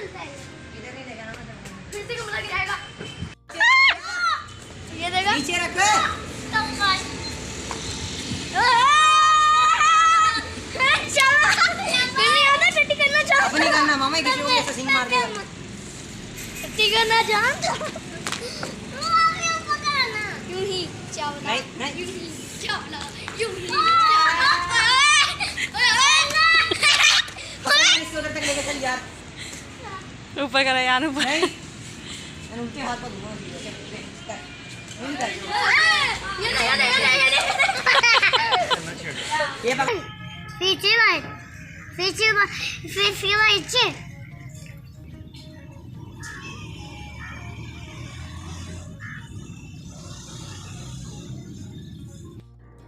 इधर नहीं लेगा ना, फिर से कमरा गिराएगा। ये देखा नीचे रख। छुट्टी करना चाहता अपनी करना मामा, किसी को ऐसा सिंग मार देगा। छुट्टी करना चाहता यूं ही चावला, नहीं यूं ही चावला, यूं ही इसको उधर तक लेके चल यार। ऊपर करा यार ऊपर। नहीं मैंने उल्टे हाथ पर धुआं दिया। ये पकड़ पीछे भाई, पीछे पीछे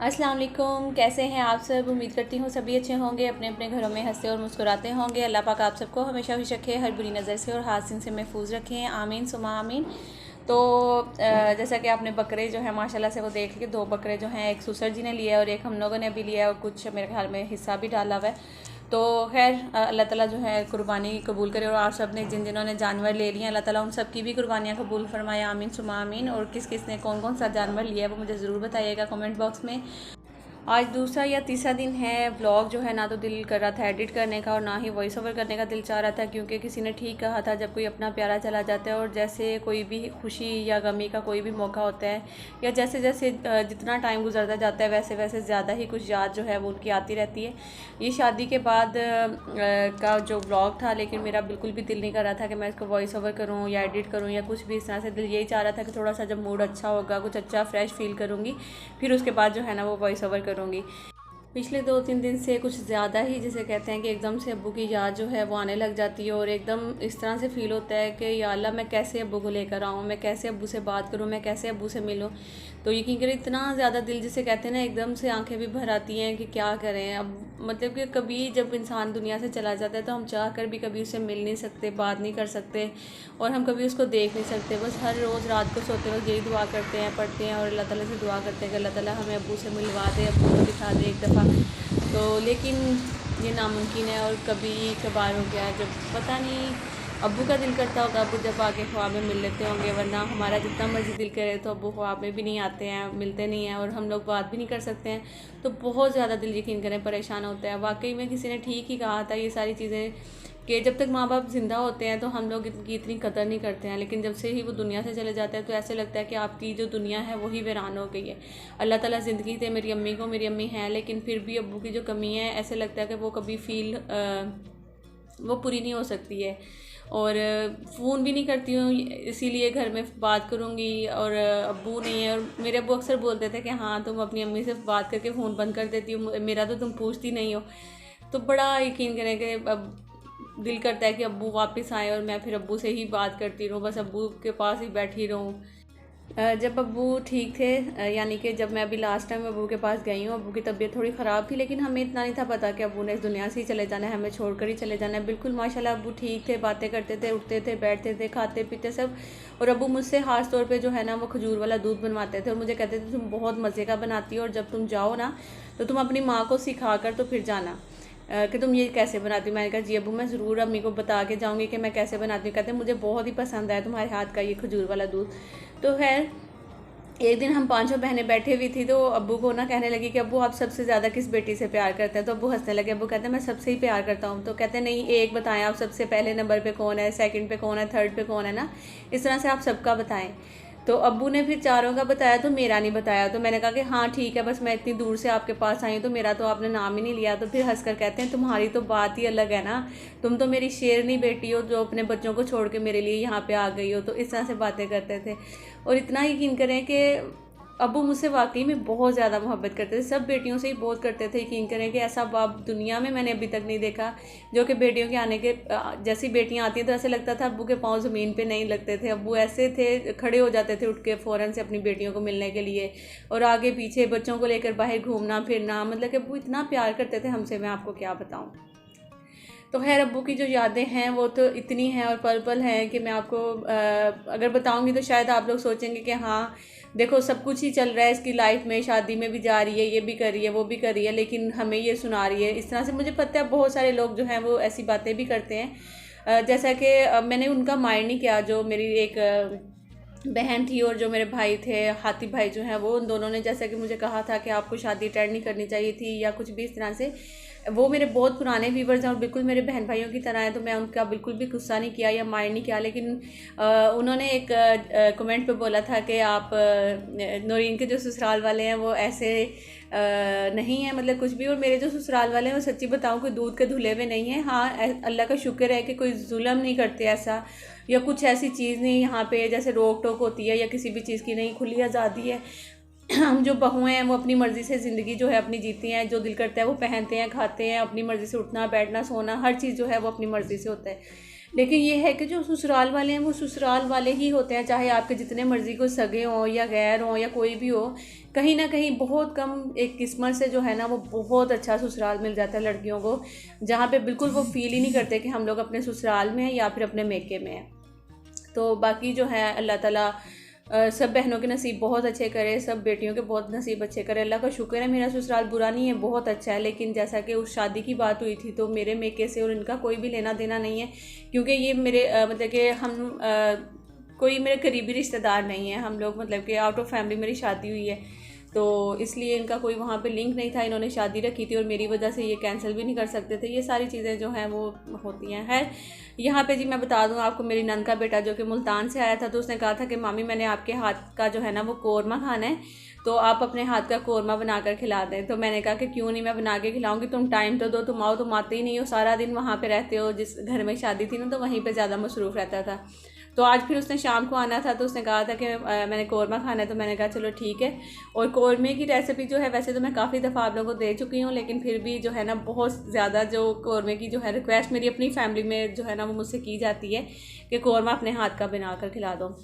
अस्सलाम वालेकुम, कैसे हैं आप सब। उम्मीद करती हूँ सभी अच्छे होंगे, अपने अपने घरों में हंसते और मुस्कुराते होंगे। अल्लाह पाक आप सबको हमेशा खुश रखे, हर बुरी नज़र से और हादसे से महफूज रखें, आमीन सुमा आमीन। तो जैसा कि आपने बकरे जो है माशाल्लाह से वो देख लिए, 2 बकरे जो हैं, एक सुसर जी ने लिया है और एक हम लोगों ने भी लिया है, और कुछ मेरे ख्याल में हिस्सा भी डाला हुआ है। तो खैर अल्लाह ताला जो है कुर्बानी कबूल करे, और आप सब ने जिन्होंने जानवर ले लिए अल्लाह ताला उन सब की भी कुर्बानियाँ कबूल फरमाए, आमीन सुमा आमीन। और किस किस ने कौन कौन सा जानवर लिया है वो मुझे ज़रूर बताइएगा कमेंट बॉक्स में। आज दूसरा या तीसरा दिन है, व्लॉग जो है ना तो दिल कर रहा था एडिट करने का और ना ही वॉइस ओवर करने का दिल चाह रहा था, क्योंकि किसी ने ठीक कहा था जब कोई अपना प्यारा चला जाता है और जैसे कोई भी खुशी या गमी का कोई भी मौका होता है, या जैसे जैसे जितना टाइम गुजरता जाता है वैसे वैसे ज़्यादा ही कुछ याद जो है वो उनकी आती रहती है। ये शादी के बाद का जो व्लॉग था, लेकिन मेरा बिल्कुल भी दिल नहीं कर रहा था कि मैं इसको वॉइस ओवर करूँ या एडिट करूँ या कुछ भी इस तरह से। दिल यही चाह रहा था कि थोड़ा सा जब मूड अच्छा होगा, कुछ अच्छा फ्रेश फील करूँगी, फिर उसके बाद जो है ना वो वॉइस ओवर करूँगी। पिछले 2-3 दिन से कुछ ज़्यादा ही जिसे कहते हैं कि एकदम से अब्बू की याद जो है वो आने लग जाती है, और एकदम इस तरह से फ़ील होता है कि या अल्लाह मैं कैसे अब्बू को लेकर आऊँ, मैं कैसे अब्बू से बात करूँ, मैं कैसे अब्बू से मिलूँ। तो यकीन करें इतना ज़्यादा दिल जिसे कहते हैं ना एकदम से आंखें भी भर आती हैं कि क्या करें अब। मतलब कि कभी जब इंसान दुनिया से चला जाता है तो हम चाह कर भी कभी उससे मिल नहीं सकते, बात नहीं कर सकते, और हम कभी उसको देख नहीं सकते। बस हर रोज़ रात को सोते वक्त यही दुआ करते हैं, पढ़ते हैं और अल्लाह ताला से दुआ करते हैं कि अल्लाह ताला हमें अब्बू से मिलवा दे, अब्बू को दिखा दे एक दफ़ा। तो लेकिन ये नामुमकिन है, और कभी कभार हो गया जब पता नहीं अब्बू का दिल करता होगा, अब्बू जब आके ख्वाब में मिल लेते होंगे, वरना हमारा जितना मर्जी दिल करे तो अब्बू ख्वाब में भी नहीं आते हैं, मिलते नहीं हैं, और हम लोग बात भी नहीं कर सकते हैं। तो बहुत ज़्यादा दिल यकीन करें परेशान होता है। वाकई में किसी ने ठीक ही कहा था ये सारी चीज़ें, कि जब तक माँ बाप ज़िंदा होते हैं तो हम लोग इनकी इतनी कदर नहीं करते हैं, लेकिन जब से ही वो दुनिया से चले जाते हैं तो ऐसे लगता है कि आपकी जो दुनिया है वही वीरान हो गई है। अल्लाह ताला ज़िंदगी दे मेरी अम्मी को, मेरी अम्मी हैं, लेकिन फिर भी अब्बू की जो कमी है ऐसे लगता है कि वो कभी फील वो पूरी नहीं हो सकती है। और फ़ोन भी नहीं करती हूँ, इसीलिए घर में बात करूँगी और अब्बू नहीं है। और मेरे अब्बू अक्सर बोलते थे कि हाँ तुम अपनी अम्मी से बात करके फ़ोन बंद कर देती हो, मेरा तो तुम पूछती नहीं हो। तो बड़ा यकीन करें कि अब दिल करता है कि अब्बू वापस आए और मैं फिर अब्बू से ही बात करती रहूँ, बस अब्बू के पास ही बैठी रहूँ। जब अब्बू ठीक थे, यानी कि जब मैं अभी लास्ट टाइम अब्बू के पास गई हूँ, अब्बू की तबीयत थोड़ी ख़राब थी, लेकिन हमें इतना नहीं था पता कि अब्बू ने इस दुनिया से ही चले जाना है, हमें छोड़कर ही चले जाना है। बिल्कुल माशाल्लाह अब्बू ठीक थे, बातें करते थे, उठते थे, बैठते थे, खाते पीते सब। और अब्बू मुझसे ख़ास तौर पे जो है ना वो खजूर वाला दूध बनवाते थे और मुझे कहते थे तुम बहुत मज़े का बनाती हो, और जब तुम जाओ ना तो तुम अपनी माँ को सिखा कर तो फिर जाना कि तुम ये कैसे बनाती हो। मैंने कहा जी अब्बू मैं ज़रूर अम्मी को बता के जाऊँगी कि मैं कैसे बनाती हूँ। कहते मुझे बहुत ही पसंद आया तुम्हारे हाथ का ये खजूर वाला दूध। तो खैर एक दिन हम 5 बहनें बैठे हुई थी, तो अब्बू को ना कहने लगी कि अब्बू आप सबसे ज़्यादा किस बेटी से प्यार करते हैं। तो अब्बू हंसने लगे। अब्बू कहते हैं मैं सबसे ही प्यार करता हूँ। तो कहते हैं नहीं एक बताएं आप सबसे पहले नंबर पे कौन है, सेकंड पे कौन है, थर्ड पे कौन है ना, इस तरह से आप सबका बताएं। तो अब्बू ने फिर चारों का बताया तो मेरा नहीं बताया। तो मैंने कहा कि हाँ ठीक है, बस मैं इतनी दूर से आपके पास आई हूँ तो मेरा तो आपने नाम ही नहीं लिया। तो फिर हंसकर कहते हैं तुम्हारी तो बात ही अलग है ना, तुम तो मेरी शेरनी बेटी हो जो अपने बच्चों को छोड़ के मेरे लिए यहाँ पे आ गई हो। तो इस तरह से बातें करते थे। और इतना यकीन करें कि अब्बू मुझसे वाकई में बहुत ज़्यादा मोहब्बत करते थे, सब बेटियों से ही बहुत करते थे। यकीन करें कि ऐसा बाप दुनिया में मैंने अभी तक नहीं देखा जो कि बेटियों के आने के जैसी बेटियां आती हैं तो ऐसे लगता था अब्बू के पाँव ज़मीन पे नहीं लगते थे। अब्बू ऐसे थे खड़े हो जाते थे उठ के फ़ौरन से अपनी बेटियों को मिलने के लिए, और आगे पीछे बच्चों को लेकर बाहर घूमना फिरना, मतलब कि अब्बू इतना प्यार करते थे हमसे, मैं आपको क्या बताऊँ। तो खैर अब्बू की जो यादें हैं वो तो इतनी हैं और पल पल हैं कि मैं आपको अगर बताऊंगी तो शायद आप लोग सोचेंगे कि हाँ देखो सब कुछ ही चल रहा है इसकी लाइफ में, शादी में भी जा रही है, ये भी कर रही है, वो भी कर रही है, लेकिन हमें ये सुना रही है। इस तरह से मुझे पता है बहुत सारे लोग जो हैं वो ऐसी बातें भी करते हैं। जैसा कि मैंने उनका माइंड नहीं किया, जो मेरी एक बहन थी और जो मेरे भाई थे हाथी भाई जो हैं, वो उन दोनों ने जैसा कि मुझे कहा था कि आपको शादी अटेंड नहीं करनी चाहिए थी या कुछ भी इस तरह से। वो मेरे बहुत पुराने व्यूवर्स हैं और बिल्कुल मेरे बहन भाइयों की तरह हैं, तो मैं उनका बिल्कुल भी गुस्सा नहीं किया या माइंड नहीं किया। लेकिन उन्होंने एक कमेंट पे बोला था कि आप नौरीन के जो ससुराल वाले हैं वो ऐसे नहीं है, मतलब कुछ भी। और मेरे जो ससुराल वाले हैं वो सच्ची बताऊं कोई दूध के धुले हुए नहीं हैं। हाँ, अल्लाह का शुक्र है कि कोई जुल्म नहीं करते ऐसा, या कुछ ऐसी चीज़ नहीं यहाँ पे जैसे रोक टोक होती है या किसी भी चीज़ की नहीं, खुली आज़ादी है। हम जो बहुएं हैं वो अपनी मर्ज़ी से ज़िंदगी जो है अपनी जीती हैं, जो दिल करता है वो पहनते हैं, खाते हैं, अपनी मर्ज़ी से उठना बैठना सोना हर चीज़ जो है वो अपनी मर्ज़ी से होता है। लेकिन ये है कि जो ससुराल वाले हैं वो ससुराल वाले ही होते हैं, चाहे आपके जितने मर्ज़ी को सगे हों या गैर हों या कोई भी हो, कहीं ना कहीं बहुत कम एक किस्मत से जो है ना वो बहुत अच्छा ससुराल मिल जाता है लड़कियों को, जहाँ पे बिल्कुल वो फील ही नहीं करते कि हम लोग अपने ससुराल में हैं या फिर अपने मेके में हैं। तो बाकी जो है अल्लाह ताला सब बहनों के नसीब बहुत अच्छे करे, सब बेटियों के बहुत नसीब अच्छे करे। अल्लाह का शुक्र है मेरा ससुराल बुरा नहीं है, बहुत अच्छा है। लेकिन जैसा कि उस शादी की बात हुई थी तो मेरे मेके से और इनका कोई भी लेना देना नहीं है, क्योंकि ये मेरे मतलब कि हम कोई मेरे करीबी रिश्तेदार नहीं है। हम लोग मतलब कि आउट ऑफ फैमिली मेरी शादी हुई है, तो इसलिए इनका कोई वहाँ पे लिंक नहीं था। इन्होंने शादी रखी थी और मेरी वजह से ये कैंसिल भी नहीं कर सकते थे। ये सारी चीज़ें जो हैं वो होती हैं। है यहाँ पे जी मैं बता दूँ आपको, मेरी नंद का बेटा जो कि मुल्तान से आया था, तो उसने कहा था कि मामी मैंने आपके हाथ का जो है ना वो कोरमा खाना है, तो आप अपने हाथ का कोरमा बना कर खिला दें। तो मैंने कहा कि क्यों नहीं, मैं बना के खिलाऊंगी, तुम टाइम तो दो, तुम आओ, तुम आते ही नहीं हो, सारा दिन वहाँ पे रहते हो। जिस घर में शादी थी ना तो वहीं पे ज़्यादा मसरूफ़ रहता था। तो आज फिर उसने शाम को आना था, तो उसने कहा था कि मैंने कोरमा खाना है, तो मैंने कहा चलो ठीक है। और कोरमे की रेसिपी जो है वैसे तो मैं काफ़ी दफ़ा आप लोगों को दे चुकी हूँ, लेकिन फिर भी जो है ना बहुत ज़्यादा जो कोरमे की जो है रिक्वेस्ट मेरी अपनी फैमिली में जो है ना वो मुझसे की जाती है कि कोरमा अपने हाथ का बना कर खिला दो।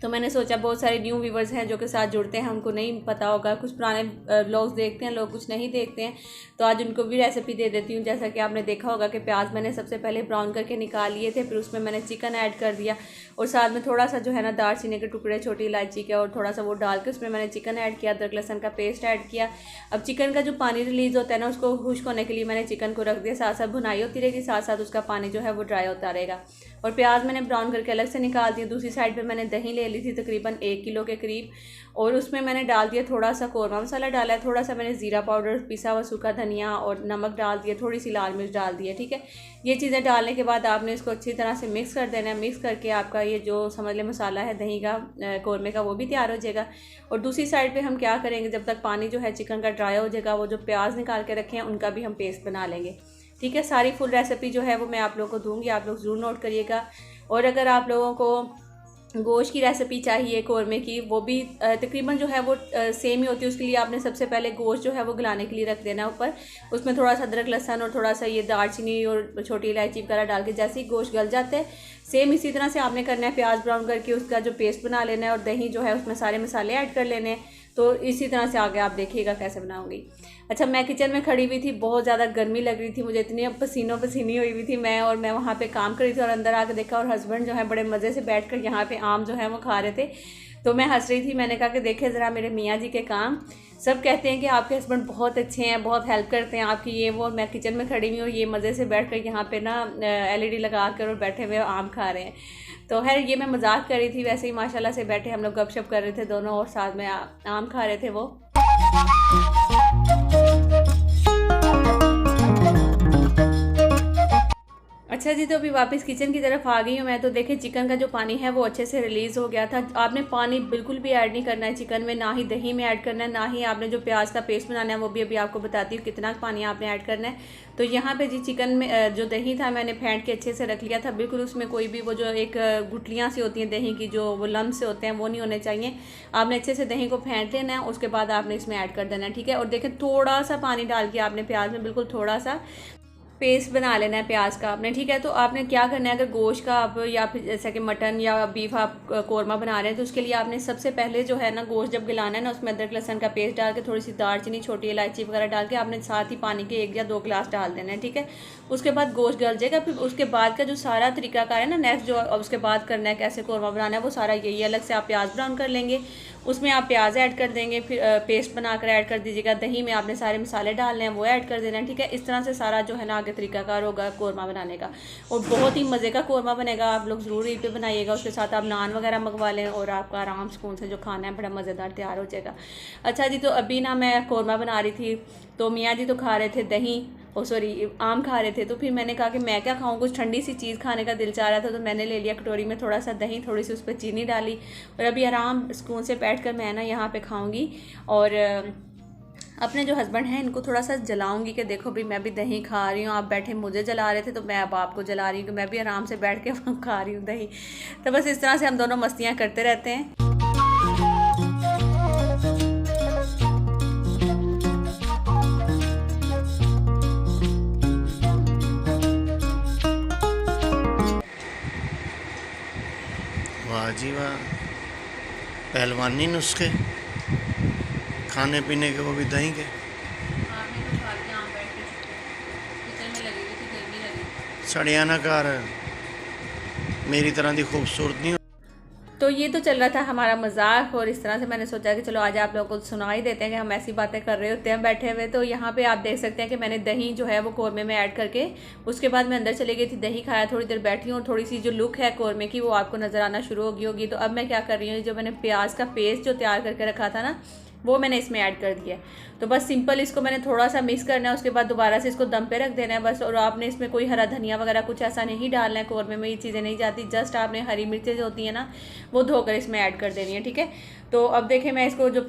तो मैंने सोचा बहुत सारे न्यू व्यूवर्स हैं जो के साथ जुड़ते हैं, उनको नहीं पता होगा, कुछ पुराने व्लॉग्स देखते हैं लोग, कुछ नहीं देखते हैं, तो आज उनको भी रेसिपी दे देती हूँ। जैसा कि आपने देखा होगा कि प्याज मैंने सबसे पहले ब्राउन करके निकाल लिए थे, फिर उसमें मैंने चिकन ऐड कर दिया और साथ में थोड़ा सा जो है ना दालचीनी के टुकड़े, छोटी इलायची के और थोड़ा सा वो डाल के उसमें मैंने चिकन ऐड किया, अदरक लहसुन का पेस्ट ऐड किया। अब चिकन का जो पानी रिलीज़ होता है ना उसको खुश्क होने के लिए मैंने चिकन को रख दिया, साथ साथ भुनाई होती रहेगी, साथ साथ उसका पानी जो है वो ड्राई होता रहेगा। और प्याज मैंने ब्राउन करके अलग से निकाल दिया। दूसरी साइड पे मैंने दही ले ली थी तकरीबन 1 किलो के करीब, और उसमें मैंने डाल दिया थोड़ा सा कोरमा मसाला डाला है, थोड़ा सा मैंने ज़ीरा पाउडर, पिसा हुआ सूखा धनिया और नमक डाल दिया, थोड़ी सी लाल मिर्च डाल दिया। ठीक है, ये चीज़ें डालने के बाद आपने इसको अच्छी तरह से मिक्स कर देना है। मिक्स करके आपका ये जो समझ लें मसाला है दही का, कोरमे का, वो भी तैयार हो जाएगा। और दूसरी साइड पे हम क्या करेंगे, जब तक पानी जो है चिकन का ड्राई हो जाएगा, वो जो प्याज निकाल के रखे हैं उनका भी हम पेस्ट बना लेंगे। ठीक है, सारी फुल रेसिपी जो है वो मैं आप लोगों को दूंगी, आप लोग ज़रूर नोट करिएगा। और अगर आप लोगों को गोश्त की रेसिपी चाहिए कोरमे की, वो भी तकरीबन जो है वो सेम ही होती है। उसके लिए आपने सबसे पहले गोश्त जो है वो गलाने के लिए रख देना ऊपर, उसमें थोड़ा सा अदरक लहसुन और थोड़ा सा ये दालचीनी और छोटी इलायची वगैरह डाल के जैसे ही गोश्त गल जाता है, सेम इसी तरह से आपने करना है। प्याज ब्राउन करके उसका जो पेस्ट बना लेना है और दही जो है उसमें सारे मसाले ऐड कर लेने हैं। तो इसी तरह से आगे आप देखिएगा कैसे बनाऊंगी। अच्छा, मैं किचन में खड़ी हुई थी, बहुत ज़्यादा गर्मी लग रही थी मुझे, इतनी पसीनों पसीनी हुई हुई थी मैं, और मैं वहाँ पे काम कर रही थी और अंदर आके देखा और हस्बैंड जो है बड़े मज़े से बैठकर यहाँ पे आम जो है वो खा रहे थे। तो मैं हंस रही थी, मैंने कहा कि देखे ज़रा मेरे मियाँ जी के काम। सब कहते हैं कि आपके हस्बैंड बहुत अच्छे हैं, बहुत हेल्प करते हैं आपकी, ये वो। मैं किचन में खड़ी हुई और ये मज़े से बैठ कर यहाँ पे ना LED लगा कर और बैठे हुए आम खा रहे हैं। तो खैर ये मैं मजाक कर रही थी, वैसे ही माशाल्लाह से बैठे हम लोग गपशप कर रहे थे दोनों और साथ में आम खा रहे थे वो। अच्छा जी, तो अभी वापस किचन की तरफ आ गई हूँ मैं। तो देखिए चिकन का जो पानी है वो अच्छे से रिलीज़ हो गया था। आपने पानी बिल्कुल भी ऐड नहीं करना है चिकन में, ना ही दही में ऐड करना है, ना ही आपने जो प्याज का पेस्ट बनाना है वो भी अभी आपको बताती हूँ कितना पानी आपने ऐड करना है। तो यहाँ पे जी चिकन में जो दही था मैंने फेंट के अच्छे से रख लिया था, बिल्कुल उसमें कोई भी वो जो एक गुठलियाँ सी होती हैं दही की, जो वो लम्ब से होते हैं, वो नहीं होने चाहिए। आपने अच्छे से दही को फेंट लेना है, उसके बाद आपने इसमें ऐड कर देना है। ठीक है, और देखें थोड़ा सा पानी डाल के आपने प्याज में बिल्कुल थोड़ा सा पेस्ट बना लेना है प्याज का आपने। ठीक है, तो आपने क्या करना है, अगर गोश्त का आप या फिर जैसे कि मटन या बीफ आप कोरमा बना रहे हैं, तो उसके लिए आपने सबसे पहले जो है ना गोश्त जब गलाना है ना, उसमें अदरक लहसुन का पेस्ट डाल के, थोड़ी सी दालचीनी, छोटी इलायची वगैरह डाल के आपने साथ ही पानी के 1 या 2 गिलास डाल देना है। ठीक है, उसके बाद गोश्त गल जाएगा। फिर उसके बाद का जो सारा तरीकाकार है ना, नेक्स्ट जो उसके बाद करना है कैसे कोरमा बनाना है, वो सारा यही अलग से आप प्याज ब्राउन कर लेंगे उसमें आप प्याज ऐड कर देंगे, फिर पेस्ट बनाकर ऐड कर दीजिएगा। दही में आपने सारे मसाले डालने हैं, वो ऐड कर देना है, ठीक है। इस तरह से सारा जो है ना आगे तरीकाकार होगा कौरमा बनाने का, और बहुत ही मज़े का कौरमा बनेगा। आप लोग ज़रूर ईद पे बनाइएगा। उसके साथ आप नान वगैरह मंगवा लें और आपका आराम सुकून से जो खाना है बड़ा मज़ेदार तैयार हो जाएगा। अच्छा जी, तो अभी ना मैं कौरमा बना रही थी, तो मियाँ जी तो खा रहे थे दही, सॉरी आम खा रहे थे। तो फिर मैंने कहा कि मैं क्या खाऊं, कुछ ठंडी सी चीज़ खाने का दिल चाह रहा था, तो मैंने ले लिया कटोरी में थोड़ा सा दही, थोड़ी सी उस पर चीनी डाली, और अभी आराम सुकून से बैठकर मैं ना यहाँ पे खाऊंगी। और अपने जो हस्बैंड हैं इनको थोड़ा सा जलाऊंगी कि देखो भी मैं भी दही खा रही हूँ, आप बैठे मुझे जला रहे थे तो मैं अब आपको जला रही हूँ, कि मैं भी आराम से बैठ के खा रही हूँ दही। तो बस इस तरह से हम दोनों मस्तियाँ करते रहते हैं। वाह जी वाह, पहलवानी नुस्खे खाने पीने के, वो भी दही के। सड़ियाना कार मेरी तरह की खूबसूरत नहीं। तो ये तो चल रहा था हमारा मजाक, और इस तरह से मैंने सोचा कि चलो आज आप लोगों को सुना ही देते हैं कि हम ऐसी बातें कर रहे होते हैं बैठे हुए। तो यहाँ पे आप देख सकते हैं कि मैंने दही जो है वो कौरमे में ऐड करके उसके बाद मैं अंदर चली गई थी, दही खाया, थोड़ी देर बैठी हूँ, और थोड़ी सी जो लुक है कौरमे की वो आपको नज़र आना शुरू होगी। तो अब मैं क्या कर रही हूँ, जो मैंने प्याज का पेस्ट जो तैयार करके रखा था ना, वो मैंने इसमें ऐड कर दिया। तो बस सिंपल इसको मैंने थोड़ा सा मिक्स करना है, उसके बाद दोबारा से इसको दम पे रख देना है बस। और आपने इसमें कोई हरा धनिया वगैरह कुछ ऐसा नहीं डालना है, कौरमे में ये चीज़ें नहीं जाती। जस्ट आपने हरी मिर्चें जो होती हैं ना, वो धोकर इसमें ऐड कर देनी है, ठीक है। तो अब देखें, मैं इसको जो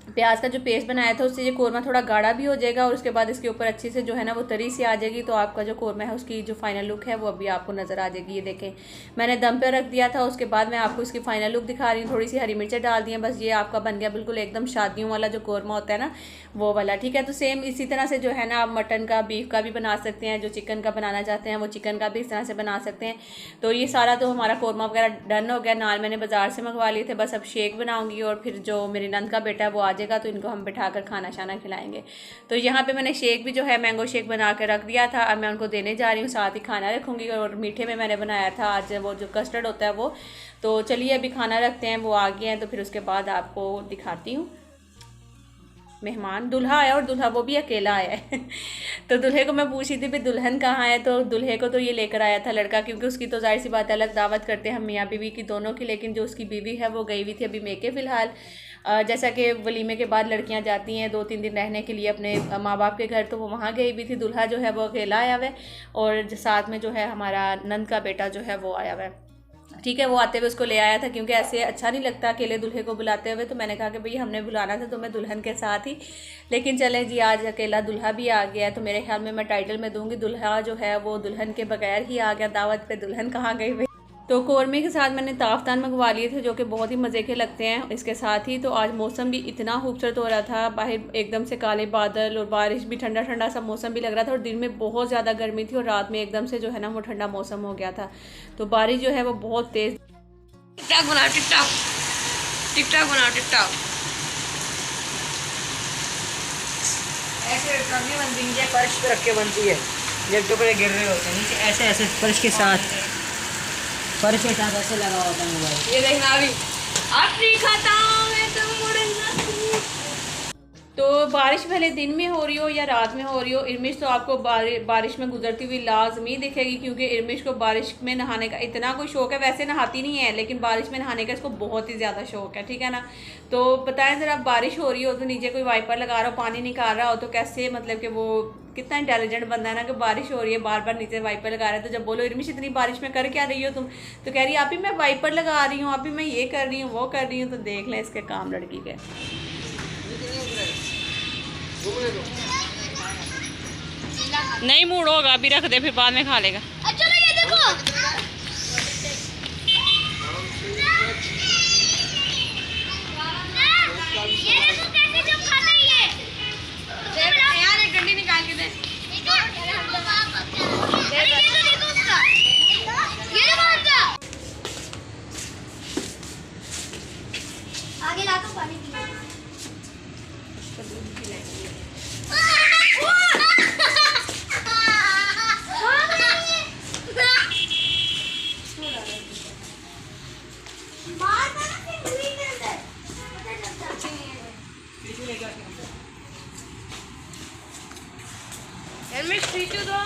प्याज का जो पेस्ट बनाया था उससे ये कौरमा थोड़ा गाढ़ा भी हो जाएगा, और उसके बाद इसके ऊपर अच्छी से जो है ना वो तरी सी आ जाएगी। तो आपका जो कौरमा है उसकी जो फाइनल लुक है वो अभी आपको नज़र आ जाएगी। ये देखें, मैंने दम पे रख दिया था, उसके बाद मैं आपको इसकी फाइनल लुक दिखा रही हूँ। थोड़ी सी हरी मिर्चें डाल दी हैं, बस ये आपका बन गया बिल्कुल एकदम शादियों वाला जो कौरमा होता है ना, वो वाला, ठीक है। तो सेम इसी तरह से जो है ना आप मटन का, बीफ का भी बना सकते हैं। जो चिकन का बनाना चाहते हैं वो चिकन का भी इस तरह से बना सकते हैं। तो ये सारा तो हमारा कौरमा वगैरह डन हो गया। नान मैंने बाज़ार से मंगवा लिए थे, बस अब शेक बनाऊँगी, और फिर जो मेरी नंद का बेटा है वो आ जाएगा तो इनको हम बिठा कर खाना शाना खिलाएंगे। तो यहाँ पे मैंने शेक भी जो है मैंगो शेक बना कर रख दिया था, अब मैं उनको देने जा रही हूँ, साथ ही खाना रखूँगी। और मीठे में मैंने बनाया था आज वो जो कस्टर्ड होता है वो। तो चलिए अभी खाना रखते हैं, वो आ गए हैं, तो फिर उसके बाद आपको दिखाती हूँ। मेहमान दूल्हा आया, और दूल्हा वो भी अकेला आया है। तो दूल्हे को मैं पूछी थी भी दुल्हन कहाँ है, तो दूल्हे को तो ये लेकर आया था लड़का, क्योंकि उसकी तो जाहिर सी बात है अलग दावत करते हैं हम मियाँ बीवी की दोनों की। लेकिन जो उसकी बीवी है वो गई हुई थी अभी मेके फ़िलहाल। जैसा कि वलीमे के बाद लड़कियां जाती हैं 2-3 दिन रहने के लिए अपने माँ बाप के घर, तो वो वहाँ गई हुई थी। दूल्हा जो है वो अकेला आया हुआ है, और साथ में जो है हमारा नंद का बेटा जो है वो आया हुआ है, ठीक है। वो आते हुए उसको ले आया था, क्योंकि ऐसे अच्छा नहीं लगता अकेले दूल्हे को बुलाते हुए। तो मैंने कहा कि भई हमने बुलाना था तो मैं दुल्हन के साथ ही, लेकिन चलें जी आज अकेला दूल्हा भी आ गया है। तो मेरे ख्याल में मैं टाइटल में दूंगी दूल्हा जो है वो दुल्हन के बगैर ही आ गया दावत पे, दुल्हन कहाँ गई भाई। तो कौरमे के साथ मैंने ताफ्तान मंगवा लिए थे, जो कि बहुत ही मज़े के लगते हैं इसके साथ ही। तो आज मौसम भी इतना खूबसूरत हो रहा था, बाहर एकदम से काले बादल और बारिश भी, ठंडा ठंडा सा मौसम भी लग रहा था, और दिन में बहुत ज़्यादा गर्मी थी, और रात में एकदम से जो है ना वो ठंडा मौसम हो गया था। तो बारिश जो है वो बहुत तेज़। टिकटॉक बनाओ, टिकटॉक टिकटॉक बनाओ, टिकटॉक ऐसे करनी बनती है, फर्श पे रख के बनती है, जब तो गिर रहे होते हैं नीचे, ऐसे ऐसे फर्श के साथ ऐसे लगा होता है मोबाइल। ये देखना अभी आखिरी खाता मैं तो मुड़ना। तो बारिश भले दिन में हो रही हो या रात में हो रही हो, इर्मिश तो आपको बारिश में गुजरती हुई लाजमी दिखेगी, क्योंकि इर्मिश को बारिश में नहाने का इतना कोई शौक है। वैसे नहाती नहीं है, लेकिन बारिश में नहाने का इसको बहुत ही ज़्यादा शौक है, ठीक है ना। तो बताएं ज़रा, बारिश हो रही हो तो नीचे कोई वाइपर लगा रहा हो, पानी निकाल रहा हो, तो कैसे मतलब कि वो कितना इंटेलिजेंट बंदा है ना, कि बारिश हो रही है बार बार नीचे वाइपर लगा रहा है। तो जब बोलो इर्मिश इतनी बारिश में कर क्या रही हो तुम, तो कह रही है अभी मैं वाइपर लगा रही हूँ, अभी मैं ये कर रही हूँ, वो कर रही हूँ। तो देख लें इसके काम लड़की के। नहीं मूड होगा अभी रख दे, फिर बाद में खा लेगा। चलो ये देखो, ये देखो कैसे जो खाता है ये। यार एक गंडी निकाल के दे। अरे ये तो देखो उसका, ये देखो उसका। आगे लाकर पानी पी। मार हेलमेट खींचो तो